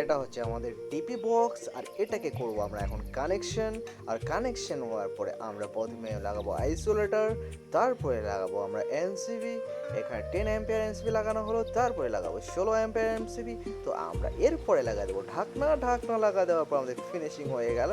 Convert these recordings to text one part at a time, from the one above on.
এটা হচ্ছে আমাদের ডিপি বক্স, আর এটাকে করব আমরা এখন কানেকশন। আর কানেকশন হওয়ার পরে আমরা প্রথমে লাগাবো আইসোলেটর, তারপরে লাগাবো আমরা এনসিবি। এখানে 10 অ্যাম্পিয়ার এনসিবি লাগানো হলো, তারপরে লাগাবো 16 অ্যাম্পিয়ার এনসিবি। তো আমরা এরপরে লাগা দেবো ঢাকনা। ঢাকনা লাগা দেওয়ার পর আমাদের ফিনিশিং হয়ে গেল।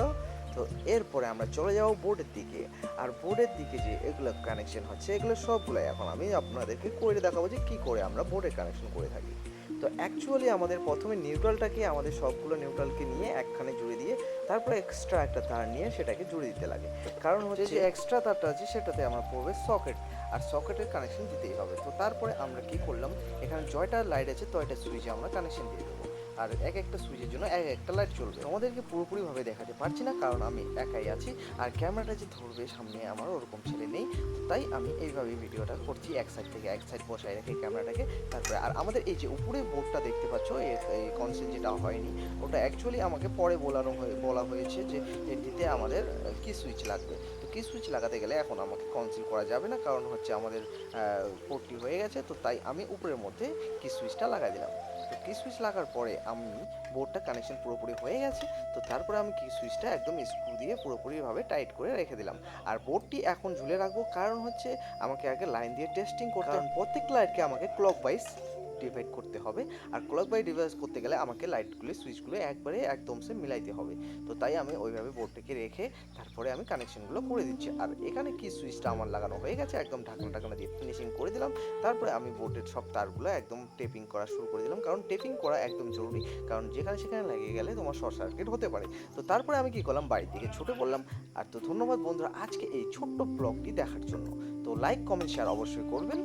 তো এরপরে আমরা চলে যাব বোর্ডের দিকে। আর বোর্ডের দিকে যে এগুলো কানেকশন হচ্ছে, এগুলো সবগুলো এখন আমি আপনাদেরকে করে দেখাবো যে কী করে আমরা বোর্ডের কানেকশন করে থাকি। তো অ্যাকচুয়ালি আমাদের প্রথমে নিউট্রালটাকে, আমাদের সবগুলো নিউট্রালকে নিয়ে একখানে জুড়ে দিয়ে তারপরে এক্সট্রা একটা তার নিয়ে সেটাকে জুড়ে দিতে লাগে। কারণ হচ্ছে যে এক্সট্রা তারটা আছে সেটাতে আমার পড়বে সকেট, আর সকেটের কানেকশন দিতেই হবে। তো তারপরে আমরা কি করলাম, এখানে জয়টা লাইট আছে তয়টা সুইচে আমরা কানেকশন দিয়ে দেবো, আর এক একটা সুইচের জন্য এক একটা লাইট চলবে। তোমাদেরকে পুরোপুরিভাবে দেখাতে পারছি না কারণ আমি একাই আছি, আর ক্যামেরাটা যে ধরবে সামনে আমার ওরকম ছেলে নেই। তাই আমি এইভাবে ভিডিওটা করছি, এক সাইড থেকে এক সাইড বসায় রেখে ক্যামেরাটাকে। তারপরে আর আমাদের এই যে উপরে বোর্ডটা দেখতে পাচ্ছ, এই কনসেন্ট যেটা হয়নি, ওটা অ্যাকচুয়ালি আমাকে পরে বলা হয়েছে যে এটিতে আমাদের কি সুইচ লাগবে। তো কি সুইচ লাগাতে গেলে এখন আমাকে কনসিল করা যাবে না, কারণ হচ্ছে আমাদের পোর্টটি হয়ে গেছে। তো তাই আমি উপরের মধ্যে কি সুইচটা লাগাই দিলাম। তো কি সুইচ লাগার পরে আমি বোর্ডটা কানেকশন পুরোপুরি হয়ে গেছে। তো তারপরে আমি কি সুইচটা একদম স্ক্রু দিয়ে পুরোপুরিভাবে টাইট করে রেখে দিলাম। আর বোর্ডটি এখন ঝুলে রাখবো, কারণ হচ্ছে আমাকে আগে লাইন দিয়ে টেস্টিং করতে, কারণ প্রত্যেক লাইটকে আমাকে ক্লক ওয়াইজ ডিভাইড করতে হবে। আর ক্লক বাই ডিভাইস করতে গেলে আমাকে লাইটগুলো সুইচগুলো একবারে একদম সে মিলাইতে হবে। তো তাই আমি ওইভাবে বোর্ডটাকে রেখে তারপরে আমি কানেকশনগুলো করে দিচ্ছি। আর এখানে কি সুইচটা আমার লাগানো হয়ে গেছে, একদম ঢাকনা ঢাকনা দিয়ে ফিনিশিং করে দিলাম। তারপরে আমি বোর্ডের সব তারগুলো একদম টেপিং করা শুরু করে দিলাম, কারণ টেপিং করা একদম জরুরি, কারণ যেখানে সেখানে লাগিয়ে গেলে তোমার শর্ট সার্কিট হতে পারে। তো তারপরে আমি কি করলাম, বাড়ির দিকে ছুটে পড়লাম। আর তো ধন্যবাদ বন্ধুরা আজকে এই ছোট্ট ব্লগটি দেখার জন্য। তো লাইক কমেন্ট শেয়ার অবশ্যই করবেন।